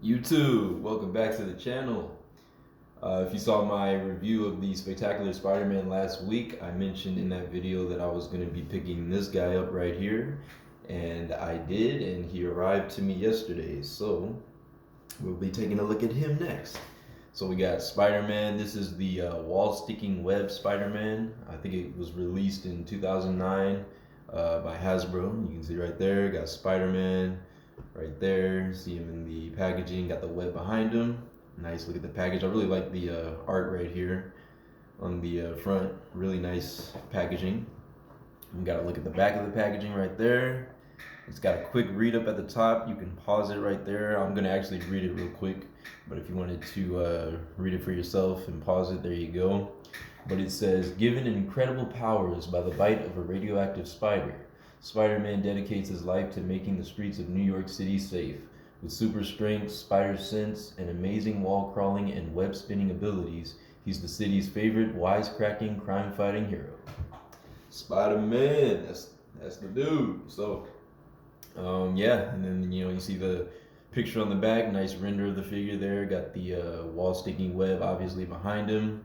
YouTube, welcome back to the channel. If you saw my review of the Spectacular Spider-Man last week, I mentioned in that video that I was going to be picking this guy up right here, and I did, and he arrived to me yesterday, so we'll be taking a look at him next. So we got Spider-Man. This is the wall-sticking web Spider-Man. I think it was released in 2009 by Hasbro. You can see right there, got Spider-Man right there. See him in the packaging, got the web behind him. Nice look at the package. I really like the art right here on the front. Really nice packaging. We got to look at the back of the packaging right there. It's got a quick read up at the top. You can pause it right there. I'm gonna actually read it real quick, but if you wanted to read it for yourself and pause it, there you go. But it says, given incredible powers by the bite of a radioactive spider, Spider-Man dedicates his life to making the streets of New York City safe. With super strength, spider sense, and amazing wall crawling and web spinning abilities, he's the city's favorite wisecracking crime-fighting hero. Spider-Man, that's the dude. So, yeah, and then you see the picture on the back, nice render of the figure there. Got the wall-sticking web obviously behind him,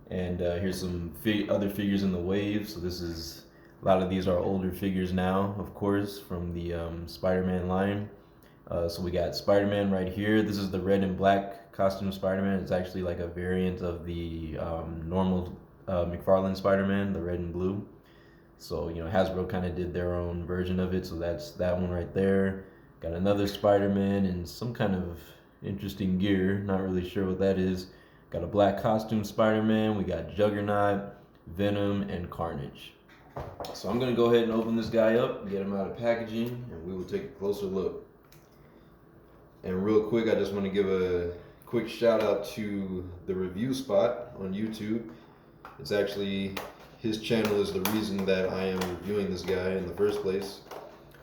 and here's some other figures in the wave. So this is. A lot of these are older figures now, of course, from the Spider-Man line. So we got Spider-Man right here. This is the red and black costume Spider-Man. It's actually like a variant of the normal McFarlane Spider-Man, the red and blue. So, Hasbro kind of did their own version of it. So that's that one right there. Got another Spider-Man in some kind of interesting gear. Not really sure what that is. Got a black costume Spider-Man. We got Juggernaut, Venom, and Carnage. So I'm going to go ahead and open this guy up, get him out of packaging, and we will take a closer look. And real quick, I just want to give a quick shout out to the review spot on YouTube. It's actually, his channel is the reason that I am reviewing this guy in the first place.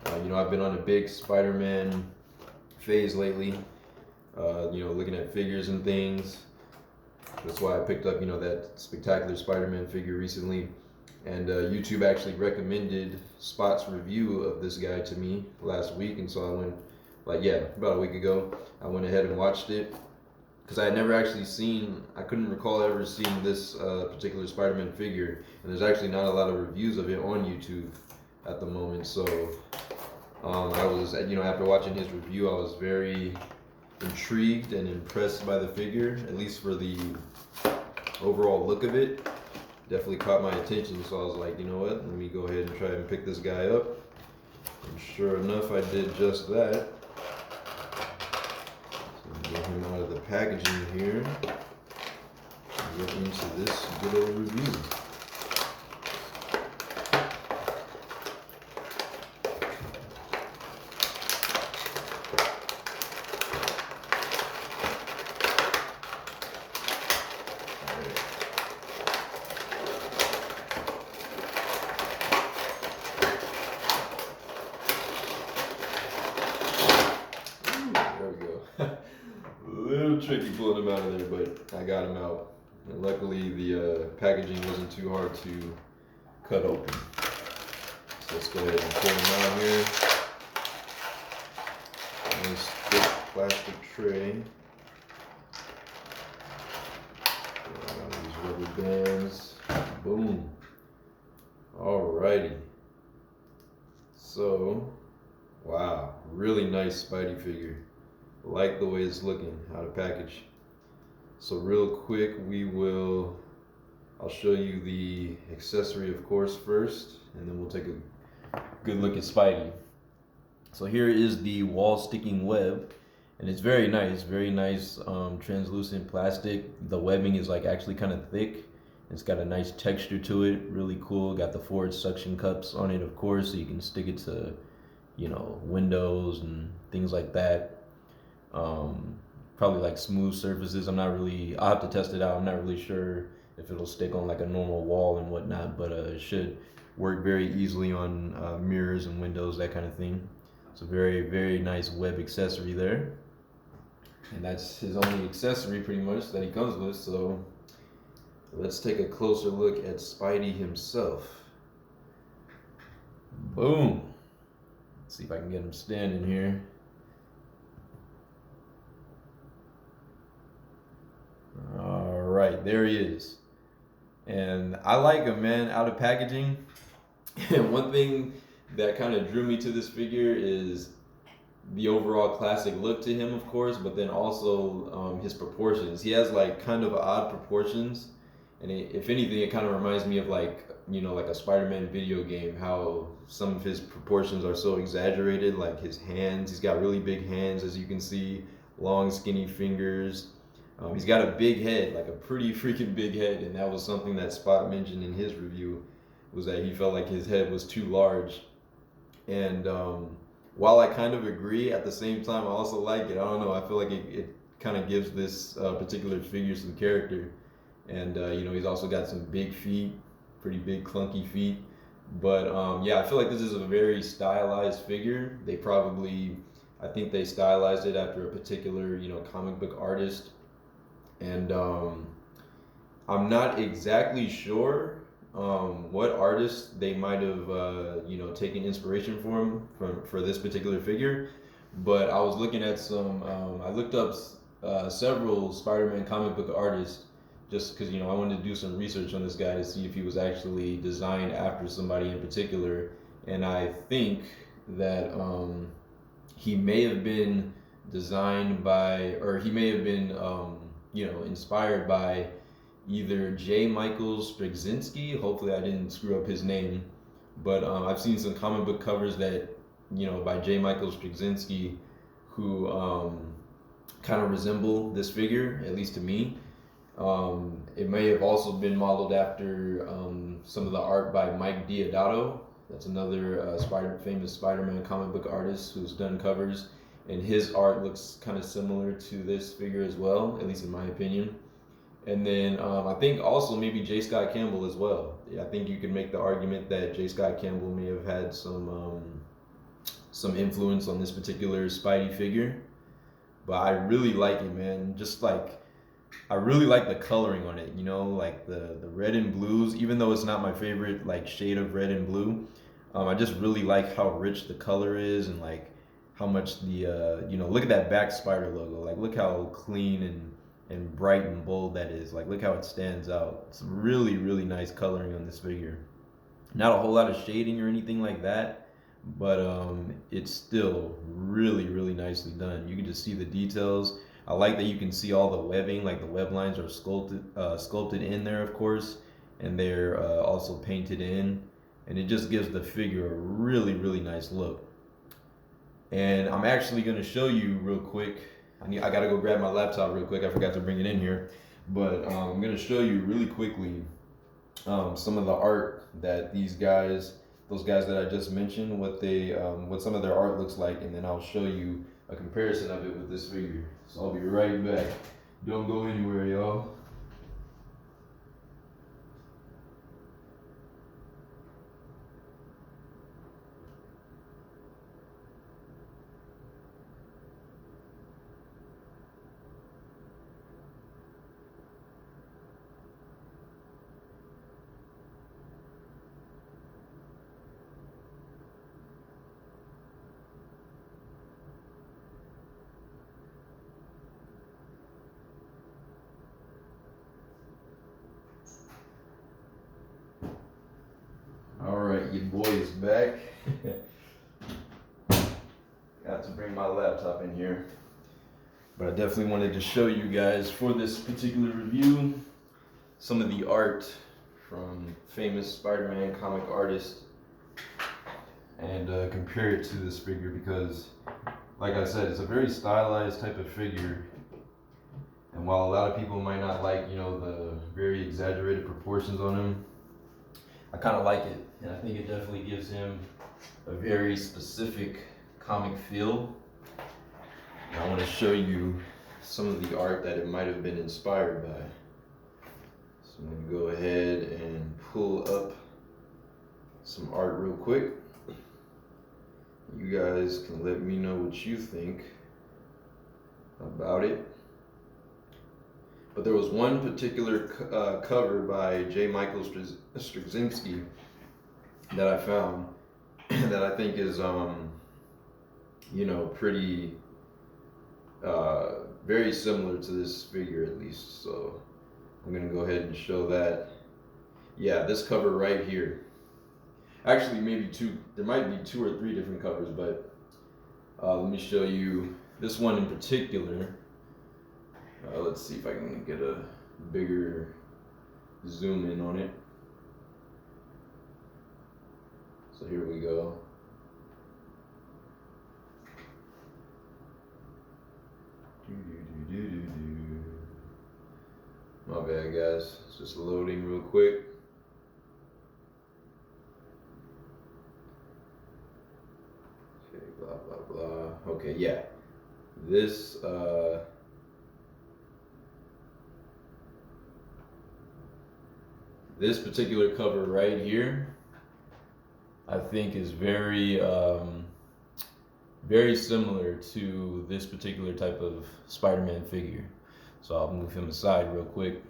I've been on a big Spider-Man phase lately, looking at figures and things. That's why I picked up, that Spectacular Spider-Man figure recently. And YouTube actually recommended Spot's review of this guy to me last week, and so I went, about a week ago, I went ahead and watched it, because I had never actually I couldn't recall ever seeing this particular Spider-Man figure, and there's actually not a lot of reviews of it on YouTube at the moment, so I was, after watching his review, I was very intrigued and impressed by the figure, at least for the overall look of it. Definitely caught my attention, so I was like, you know what, let me go ahead and try and pick this guy up. And sure enough, I did just that. So get him out of the packaging here and get into this good old review. A little tricky pulling him out of there, but I got him out. And luckily, the packaging wasn't too hard to cut open. So let's go ahead and pull him out here. Nice thick plastic tray. Pull out these rubber bands. Boom. Alrighty. So, wow, really nice Spidey figure. Like the way it's looking out of package. So real quick, I'll show you the accessory, of course, first, and then we'll take a good look at Spidey. So here is the wall sticking web, and it's very nice translucent plastic. The webbing is actually kind of thick. It's got a nice texture to it, really cool. Got the forward suction cups on it, of course, so you can stick it to, windows and things like that. Probably smooth surfaces. I'll have to test it out. I'm not really sure if it'll stick on a normal wall and whatnot, but it should work very easily on mirrors and windows, that kind of thing. It's a very, very nice web accessory there. And that's his only accessory pretty much that he comes with, so let's take a closer look at Spidey himself. Boom. Let's see if I can get him standing here. right, there he is. And I like him, man, out of packaging. And one thing that kind of drew me to this figure is the overall classic look to him, of course, but then also his proportions. He has like kind of odd proportions, and if anything, it kind of reminds me of like, you know, like a Spider-Man video game. How some of his proportions are so exaggerated, like his hands. He's got really big hands, as you can see, long, skinny fingers. He's got a big head, like a pretty freaking big head, and that was something that Spot mentioned in his review, was that he felt like his head was too large. And while I kind of agree, at the same time, I also like it. I don't know. I feel like it kind of gives this particular figure some character. And, you know, he's also got some big feet, pretty big, clunky feet. But, yeah, I feel like this is a very stylized figure. I think they stylized it after a particular, you know, comic book artist. And I'm not exactly sure what artist they might have you know, taken inspiration for this particular figure, but I was looking at some I looked up several Spider-Man comic book artists, just because, you know, I wanted to do some research on this guy to see if he was actually designed after somebody in particular. And I think that he may have been designed by, or he may have been you know, inspired by either J Michael Straczynski. Hopefully I didn't screw up his name, but I've seen some comic book covers that, you know, by J Michael Straczynski, who kind of resemble this figure, at least to me. It may have also been modeled after some of the art by Mike Deodato. That's another famous Spider-Man comic book artist who's done covers, and his art looks kind of similar to this figure as well, at least in my opinion. And then I think also maybe J. Scott Campbell as well. Yeah, I think you could make the argument that J. Scott Campbell may have had some influence on this particular Spidey figure. But I really like it, man. Just like, I really like the coloring on it, you know, like the red and blues, even though it's not my favorite like shade of red and blue. I just really like how rich the color is, and like how much the you know, look at that back spider logo. Like, look how clean and bright and bold that is. Like, look how it stands out. It's really, really nice coloring on this figure. Not a whole lot of shading or anything like that, but it's still really, really nicely done. You can just see the details. I like that you can see all the webbing, like the web lines are sculpted in there, of course, and they're also painted in, and it just gives the figure a really, really nice look. And I'm actually going to show you real quick. I gotta go grab my laptop real quick. I forgot to bring it in here, but I'm gonna show you really quickly some of the art that those guys that I just mentioned, what some of their art looks like, and then I'll show you a comparison of it with this figure. So I'll be right back. Don't go anywhere, y'all. All right, your boy is back. Got to bring my laptop in here. But I definitely wanted to show you guys, for this particular review, some of the art from famous Spider-Man comic artists, and compare it to this figure, because, like I said, it's a very stylized type of figure. And while a lot of people might not like, you know, the very exaggerated proportions on him, I kind of like it, and I think it definitely gives him a very specific comic feel. And I want to show you some of the art that it might have been inspired by. So I'm going to go ahead and pull up some art real quick. You guys can let me know what you think about it. But there was one particular cover by J Michael Straczynski that I found that I think is, you know, pretty, very similar to this figure, at least. So I'm gonna go ahead and show that. Yeah, this cover right here. Actually, maybe two. There might be 2 or 3 different covers, but let me show you this one in particular. Let's see if I can get a bigger zoom in on it. So here we go. My bad, guys. It's just loading real quick. Okay, blah blah blah. Okay, yeah. This this particular cover right here, I think is very very similar to this particular type of Spider-Man figure. So I'll move him aside real quick.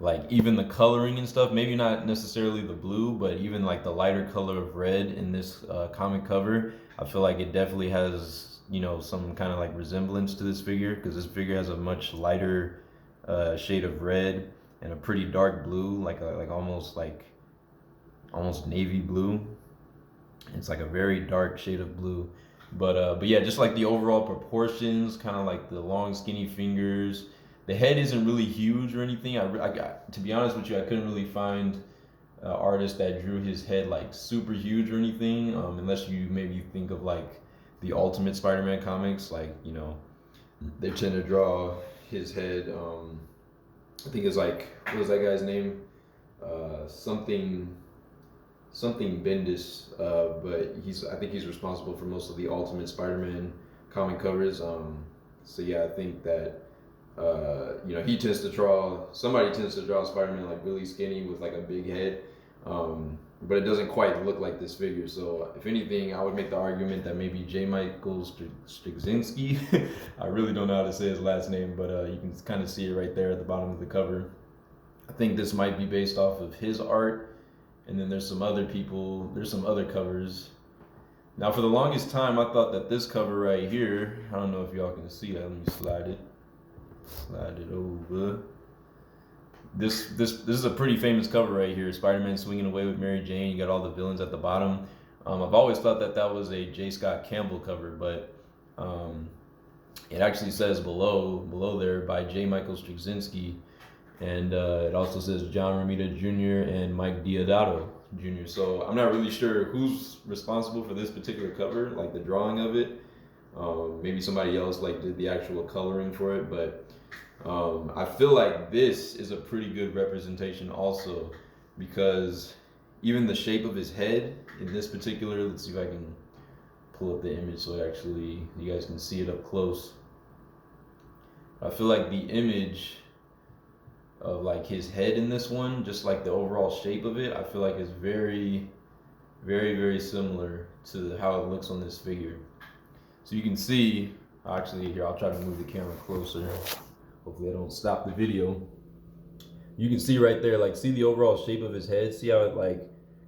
Like even the coloring and stuff, maybe not necessarily the blue, but even like the lighter color of red in this comic cover, I feel like it definitely has, you know, some kind of like resemblance to this figure, because this figure has a much lighter shade of red and a pretty dark blue, like almost navy blue. It's like a very dark shade of blue, but yeah, just like the overall proportions, kind of like the long skinny fingers. The head isn't really huge or anything. I got, to be honest with you, I couldn't really find artist that drew his head like super huge or anything, unless you maybe think of like the Ultimate Spider-Man comics, like, you know, they tend to draw his head. I think it's like, what was that guy's name? Something Bendis, but I think he's responsible for most of the Ultimate Spider-Man comic covers. So yeah, I think that you know, somebody tends to draw Spider-Man like really skinny with like a big head, but it doesn't quite look like this figure. So if anything, I would make the argument that maybe J Michael Straczynski, I really don't know how to say his last name, but you can kind of see it right there at the bottom of the cover. I think this might be based off of his art, and then there's some other covers. Now, for the longest time, I thought that this cover right here, I don't know if y'all can see that. Let me slide it over. This is a pretty famous cover right here. Spider-Man swinging away with Mary Jane. You got all the villains at the bottom. I've always thought that was a J. Scott Campbell cover, but it actually says below there by J. Michael Straczynski, and it also says John Romita Jr. and Mike Deodato Jr. So I'm not really sure who's responsible for this particular cover, like the drawing of it. Maybe somebody else like did the actual coloring for it, but I feel like this is a pretty good representation also, because even the shape of his head in this particular, let's see if I can pull up the image so actually you guys can see it up close. I feel like the image of like his head in this one, just like the overall shape of it, I feel like is very, very, very similar to how it looks on this figure. So you can see, actually here, I'll try to move the camera closer. Hopefully I don't stop the video. You can see right there, like, see the overall shape of his head? See how it like,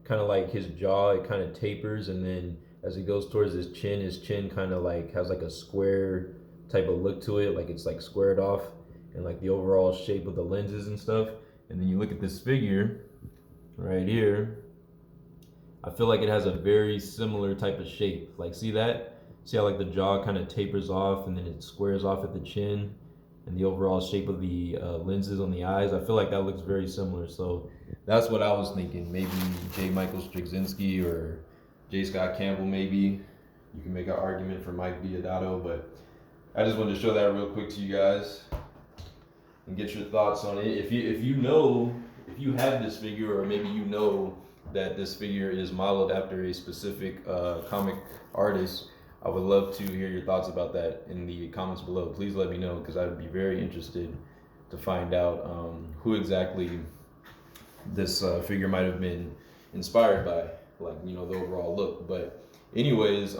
kind of like his jaw, it kind of tapers, and then as it goes towards his chin kind of like has like a square type of look to it, like it's like squared off, and like the overall shape of the lenses and stuff. And then you look at this figure right here, I feel like it has a very similar type of shape. Like, see that? See how like the jaw kind of tapers off and then it squares off at the chin, and the overall shape of the lenses on the eyes, I feel like that looks very similar. So that's what I was thinking. Maybe J. Michael Straczynski or J. Scott Campbell, maybe. You can make an argument for Mike Deodato, but I just wanted to show that real quick to you guys and get your thoughts on it. If you have this figure, or maybe you know that this figure is modeled after a specific comic artist, I would love to hear your thoughts about that in the comments below. Please let me know, because I would be very interested to find out who exactly this figure might have been inspired by, like, you know, the overall look. But anyways,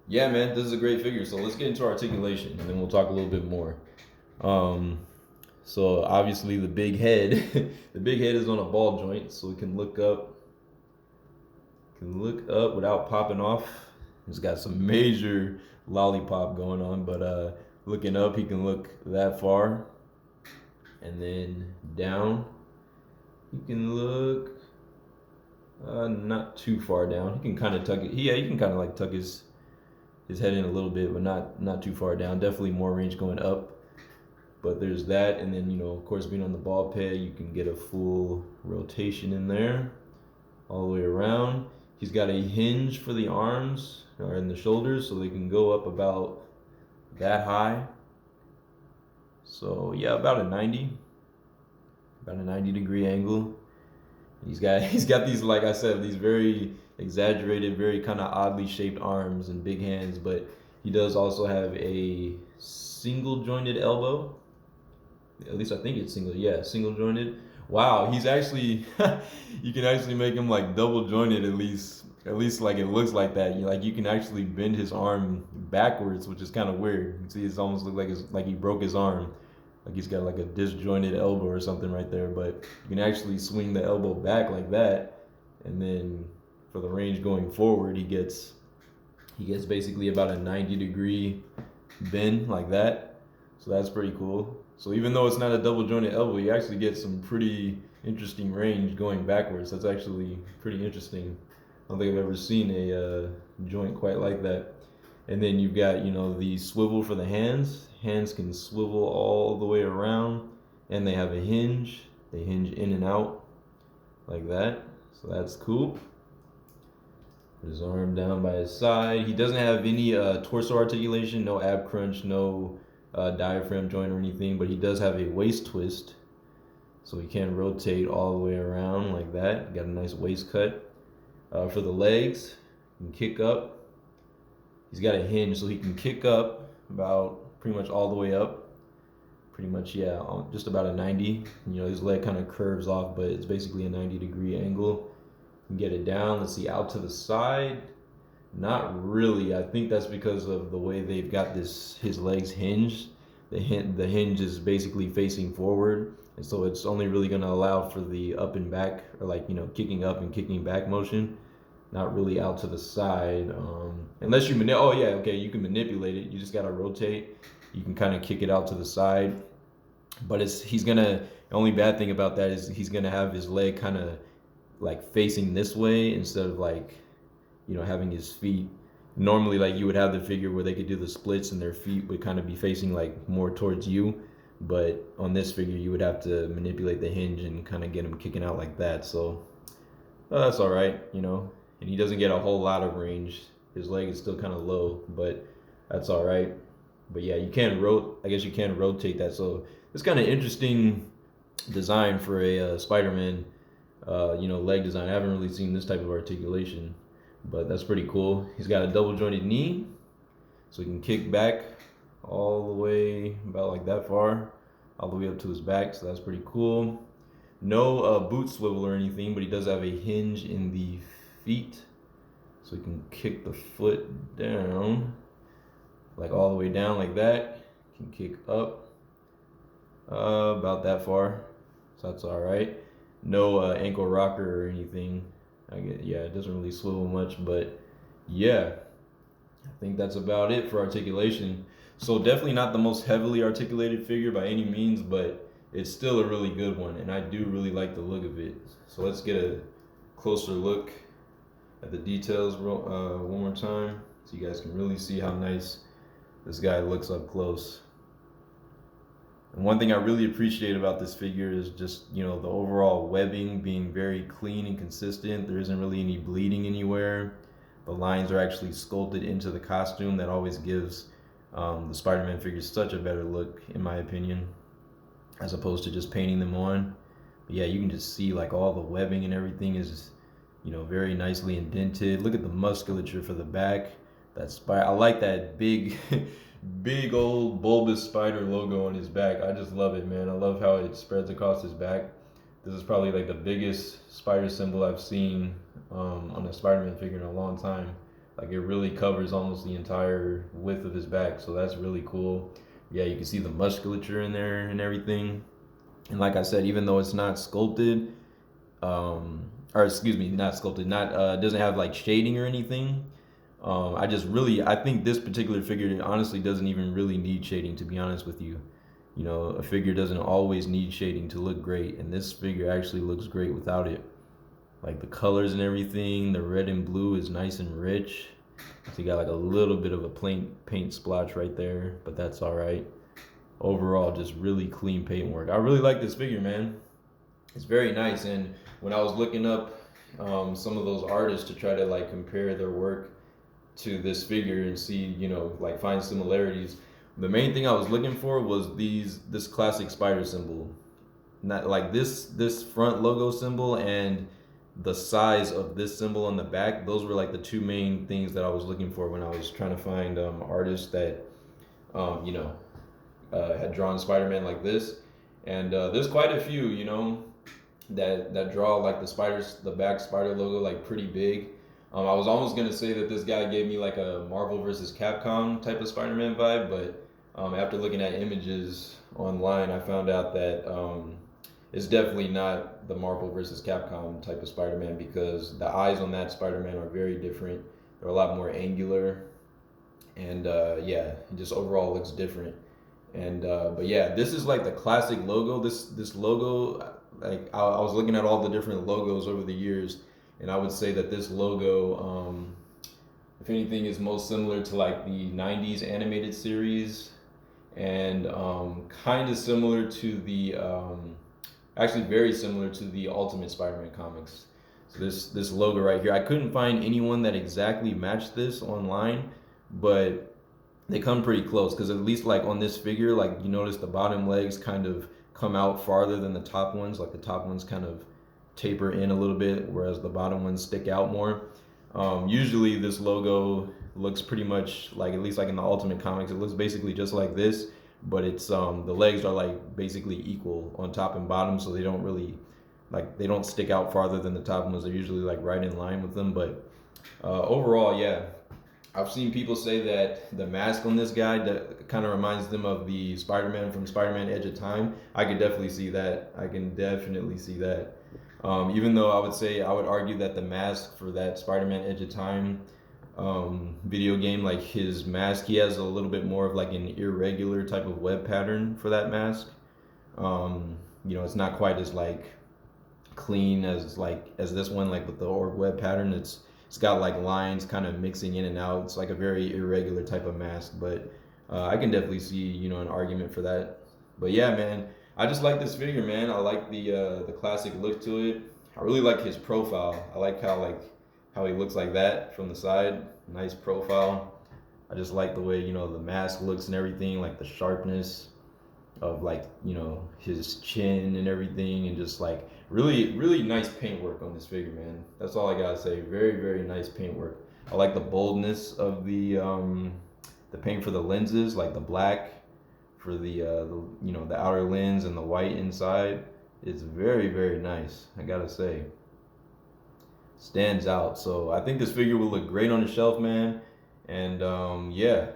yeah, man, this is a great figure. So let's get into articulation, and then we'll talk a little bit more. So obviously the big head, the big head is on a ball joint, so we can look up without popping off. It's got some major lollipop going on, but looking up, he can look that far, and then down, he can look not too far down. He can kind of tuck it. Yeah, he can kind of like tuck his head in a little bit, but not too far down. Definitely more range going up. But there's that, and then of course, being on the ball peg, you can get a full rotation in there, all the way around. He's got a hinge for the arms or in the shoulders, so they can go up about that high. So yeah, about a 90 degree angle. He's got these, like I said, these very exaggerated, very kind of oddly shaped arms and big hands, but he does also have a single jointed elbow. At least I think it's single jointed. Wow, he's actually you can actually make him like double jointed, at least like it looks like that. You can actually bend his arm backwards, which is kind of weird. You see, it's almost look like he broke his arm. Like he's got like a disjointed elbow or something right there, but you can actually swing the elbow back like that, and then for the range going forward, he gets basically about a 90 degree bend like that. So that's pretty cool. So even though it's not a double jointed elbow, you actually get some pretty interesting range going backwards. That's actually pretty interesting. I don't think I've ever seen a joint quite like that. And then you've got, the swivel for the hands. Hands can swivel all the way around, and they have a hinge. They hinge in and out like that. So that's cool. Put his arm down by his side. He doesn't have any torso articulation, no ab crunch, no diaphragm joint or anything, but he does have a waist twist. So he can rotate all the way around like that. Got a nice waist cut. For the legs, he can kick up. He's got a hinge, so he can kick up about pretty much all the way up. Pretty much, yeah, just about a 90. His leg kind of curves off, but it's basically a 90 degree angle. You can get it down. Let's see, out to the side. Not really. I think that's because of the way they've got his legs hinged. The hinge is basically facing forward, and so it's only really going to allow for the up and back, or kicking up and kicking back motion. Not really out to the side, unless you you can manipulate it. You just gotta rotate. You can kind of kick it out to the side, but the only bad thing about that is he's gonna have his leg kind of like facing this way instead of having his feet. Normally, like you would have the figure where they could do the splits and their feet would kind of be facing like more towards you, but on this figure you would have to manipulate the hinge and kind of get him kicking out like that. So that's all right, and he doesn't get a whole lot of range. His leg is still kind of low, but that's all right. But yeah, you can rotate that. So it's kind of interesting design for a Spider-Man, leg design. I haven't really seen this type of articulation, but that's pretty cool. He's got a double jointed knee, so he can kick back all the way about like that far, all the way up to his back. So that's pretty cool. No boot swivel or anything, but he does have a hinge in the feet, so he can kick the foot down, like all the way down like that. Can kick up about that far, so that's all right. No ankle rocker or anything. It doesn't really swivel much, but yeah, I think that's about it for articulation. So definitely not the most heavily articulated figure by any means, but it's still a really good one, and I do really like the look of it. So let's get a closer look at the details one more time, so you guys can really see how nice this guy looks up close. And one thing I really appreciate about this figure is just the overall webbing being very clean and consistent. There isn't really any bleeding anywhere. The lines are actually sculpted into the costume. That always gives the Spider-Man figures such a better look, in my opinion, as opposed to just painting them on. But yeah, you can just see like all the webbing and everything is very nicely indented. Look at the musculature for the back. I like that big big old bulbous spider logo on his back. I just love it, man. I love how it spreads across his back. This is probably like the biggest spider symbol I've seen on a Spider-Man figure in a long time. Like it really covers almost the entire width of his back, so that's really cool. Yeah, you can see the musculature in there and everything. And like I said, even though it's not sculpted, not sculpted, not doesn't have like shading or anything, I think this particular figure honestly doesn't even really need shading, to be honest with you. You know, a figure doesn't always need shading to look great, and this figure actually looks great without it. Like the colors and everything, the red and blue is nice and rich. So you got like a little bit of a plain paint splotch right there, but that's all right. Overall, just really clean paint work. I really like this figure, man. It's very nice. And when I was looking up some of those artists to try to like compare their work to this figure and see, you know, like find similarities, the main thing I was looking for was this classic spider symbol. Not like this front logo symbol and the size of this symbol on the back. Those were like the two main things that I was looking for when I was trying to find artists that you know had drawn Spider-Man like this. And there's quite a few, you know, that draw like the back spider logo like pretty big. I was almost gonna say that this guy gave me like a Marvel versus Capcom type of Spider-Man vibe, but after looking at images online, I found out that it's definitely not the Marvel versus Capcom type of Spider-Man, because the eyes on that Spider-Man are very different. They're a lot more angular, and yeah, it just overall looks different. And but yeah, this is like the classic logo. This logo, like I was looking at all the different logos over the years, and I would say that this logo, if anything, is most similar to like the '90s animated series, and kind of similar to the actually very similar to the Ultimate Spider-Man comics. So this logo right here, I couldn't find anyone that exactly matched this online, but they come pretty close, because at least like on this figure, like you notice the bottom legs kind of come out farther than the top ones. Like the top ones kind of taper in a little bit, whereas the bottom ones stick out more. Usually this logo looks pretty much like, at least like in the Ultimate comics, it looks basically just like this, but it's the legs are like basically equal on top and bottom, so they don't really like, they don't stick out farther than the top ones. They're usually like right in line with them. But overall, yeah, I've seen people say that the mask on this guy that kind of reminds them of the Spider-Man from Spider-Man Edge of Time. I could definitely see that. I can definitely see that. Even though I would argue that the mask for that Spider-Man Edge of Time video game, like his mask, he has a little bit more of like an irregular type of web pattern for that mask. You know, it's not quite as like clean as this one, like with the orb web pattern. It's got like lines kind of mixing in and out. It's like a very irregular type of mask, but I can definitely see, you know, an argument for that. But yeah, man, I just like this figure, man. I like the classic look to it. I really like his profile. I like how he looks like that from the side. Nice profile. I just like the way, you know, the mask looks and everything, like the sharpness of like, you know, his chin and everything, and just like really nice paint work on this figure, man. That's all I gotta say. Very nice paint work. I like the boldness of the paint for the lenses, like the black for the you know, the outer lens and the white inside. It's very nice, I gotta say. Stands out. So I think this figure will look great on the shelf, man. And yeah,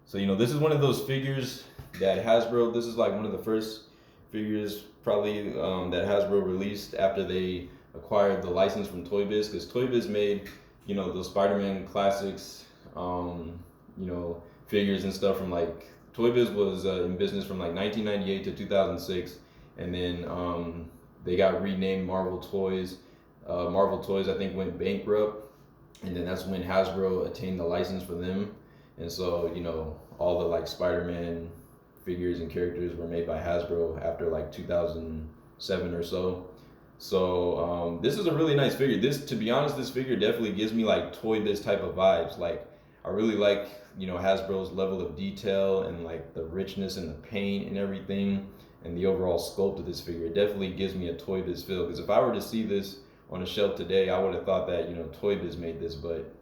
so you know, this is one of those figures that Hasbro, this is like one of the first figures probably that Hasbro released after they acquired the license from Toybiz, because Toybiz made, you know, those Spider-Man classics, you know, figures and stuff from like, Toybiz was in business from like 1998 to 2006, and then they got renamed Marvel Toys. Marvel Toys, I think, went bankrupt, and then that's when Hasbro attained the license for them. And so, you know, all the like Spider-Man figures and characters were made by Hasbro after like 2007 or so. So this is a really nice figure. This, to be honest, this figure definitely gives me like Toy Biz type of vibes. Like, I really like, you know, Hasbro's level of detail and like the richness in the paint and everything, and the overall sculpt of this figure. It definitely gives me a Toy Biz feel, because if I were to see this on a shelf today, I would have thought that, you know, Toy Biz made this, but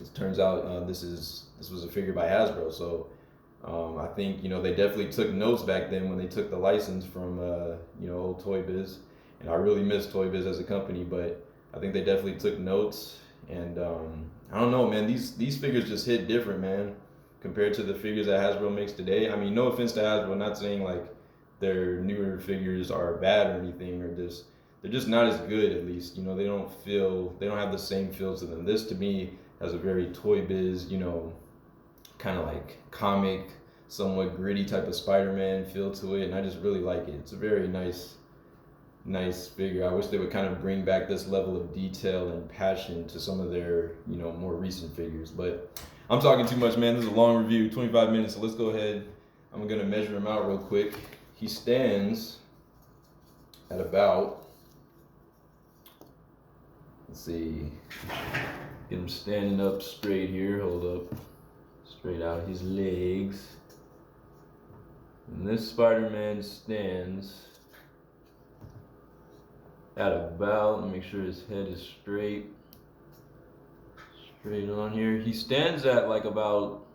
it turns out this was a figure by Hasbro. So I think, you know, they definitely took notes back then when they took the license from you know, old Toy Biz. And I really miss Toy Biz as a company, but I think they definitely took notes. And I don't know, man, these figures just hit different, man, compared to the figures that Hasbro makes today. I mean, no offense to Hasbro, I'm not saying like their newer figures are bad or anything, or they're just not as good, at least. You know, they don't have the same feel to them. This, to me, Has a very Toy Biz, you know, kind of like comic, somewhat gritty type of Spider-Man feel to it, and I just really like it. It's a very nice figure. I wish they would kind of bring back this level of detail and passion to some of their, you know, more recent figures. But I'm talking too much, man. This is a long review, 25 minutes, so let's go ahead. I'm gonna measure him out real quick. He stands at about, let's see, get him standing up straight here, hold up, straight out his legs. And this Spider-Man stands at about, let me make sure his head is straight on here. He stands at like about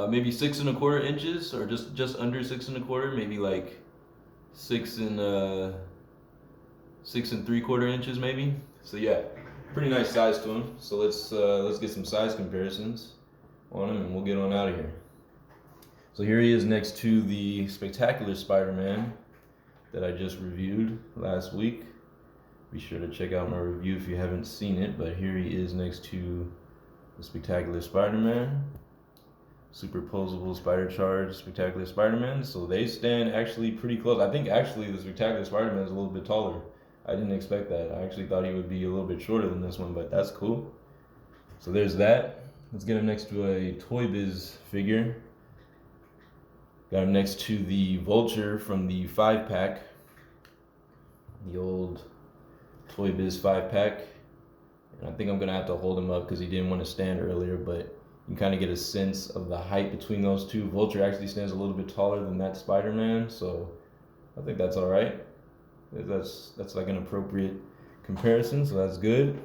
maybe 6 1/4 inches, or just under 6 1/4, maybe like 6 3/4 inches maybe. So yeah, pretty nice size to him. So let's get some size comparisons on him and we'll get on out of here. So here he is next to the Spectacular Spider-Man that I just reviewed last week. Be sure to check out my review if you haven't seen it, but here he is next to the Spectacular Spider-Man. Superposable Spider Charge Spectacular Spider-Man. So they stand actually pretty close. I think actually the Spectacular Spider-Man is a little bit taller. I didn't expect that. I actually thought he would be a little bit shorter than this one, but that's cool. So there's that. Let's get him next to a Toy Biz figure. Got him next to the Vulture from the 5-pack. The old Toy Biz 5-pack. And I think I'm gonna have to hold him up because he didn't want to stand earlier, but you can kind of get a sense of the height between those two. Vulture actually stands a little bit taller than that Spider-Man, so I think that's all right. That's like an appropriate comparison, so that's good.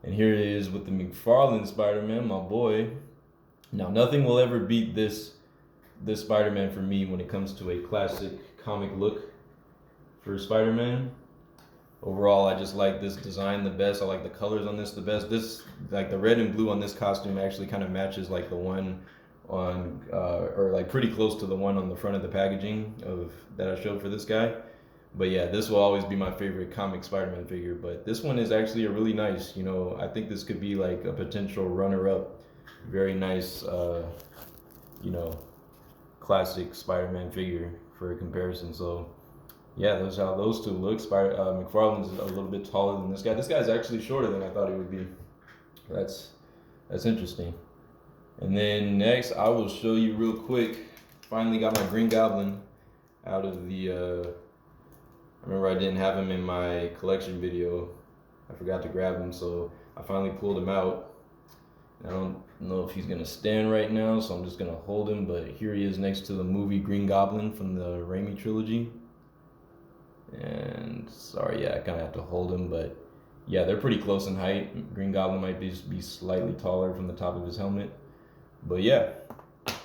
And here it is with the McFarlane Spider-Man, my boy. Now, nothing will ever beat this Spider-Man for me when it comes to a classic comic look for Spider-Man. Overall, I just like this design the best. I like the colors on this the best. This, like the red and blue on this costume actually kind of matches like the one on, or like pretty close to the one on the front of the packaging that I showed for this guy. But yeah, this will always be my favorite comic Spider-Man figure. But this one is actually a really nice, you know, I think this could be like a potential runner-up. Very nice, you know, classic Spider-Man figure for a comparison. So yeah, that's how those two look. McFarlane's a little bit taller than this guy. This guy's actually shorter than I thought he would be. That's interesting. And then next, I will show you real quick. Finally got my Green Goblin out of the. I remember I didn't have him in my collection video. I forgot to grab him, so I finally pulled him out. I don't know if he's gonna stand right now, so I'm just gonna hold him. But here he is next to the movie Green Goblin from the Raimi trilogy. And sorry, yeah, I kind of have to hold him, but yeah, they're pretty close in height. Green Goblin might be slightly taller from the top of his helmet, but yeah.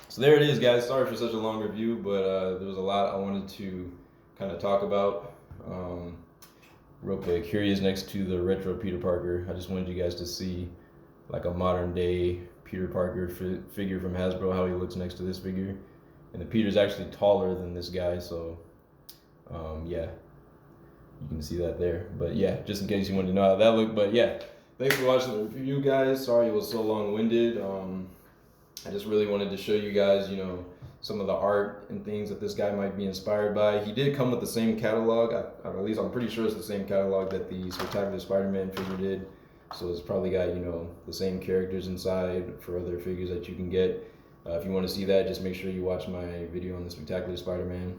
So there it is, guys. Sorry for such a long review, but there was a lot I wanted to kind of talk about. Real quick, here he is next to the retro Peter Parker. I just wanted you guys to see like a modern day Peter Parker figure from Hasbro, how he looks next to this figure. And the Peter's actually taller than this guy, so yeah, you can see that there. But yeah, just in case you wanted to know how that looked. But yeah, thanks for watching the review, guys. Sorry it was so long-winded. I just really wanted to show you guys, you know, some of the art and things that this guy might be inspired by. He did come with the same catalog. At least I'm pretty sure it's the same catalog that the Spectacular Spider-Man figure did. So it's probably got, you know, the same characters inside for other figures that you can get. If you want to see that, just make sure you watch my video on the Spectacular Spider-Man.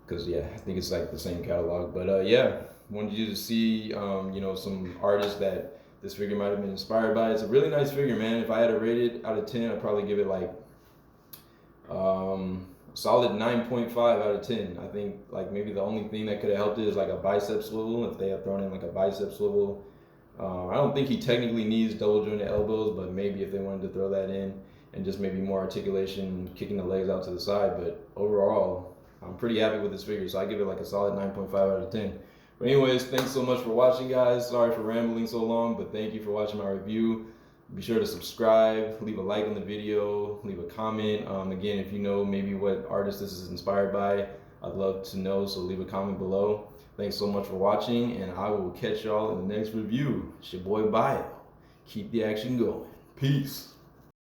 Because yeah, I think it's like the same catalog. But yeah, wanted you to see, you know, some artists that this figure might have been inspired by. It's a really nice figure, man. If I had to rate it out of 10, I'd probably give it like solid 9.5 out of 10. I think like maybe the only thing that could have helped it is like a bicep swivel. If they had thrown in like a bicep swivel. I don't think he technically needs double jointed elbows, but maybe if they wanted to throw that in and just maybe more articulation, kicking the legs out to the side. But overall, I'm pretty happy with this figure, so I give it like a solid 9.5 out of 10. But anyways, thanks so much for watching, guys. Sorry for rambling so long, but thank you for watching my review. Be sure to subscribe, leave a like on the video, leave a comment. Again, if you know maybe what artist this is inspired by, I'd love to know, so leave a comment below. Thanks so much for watching, and I will catch y'all in the next review. It's your boy Bio. keep the action going. Peace.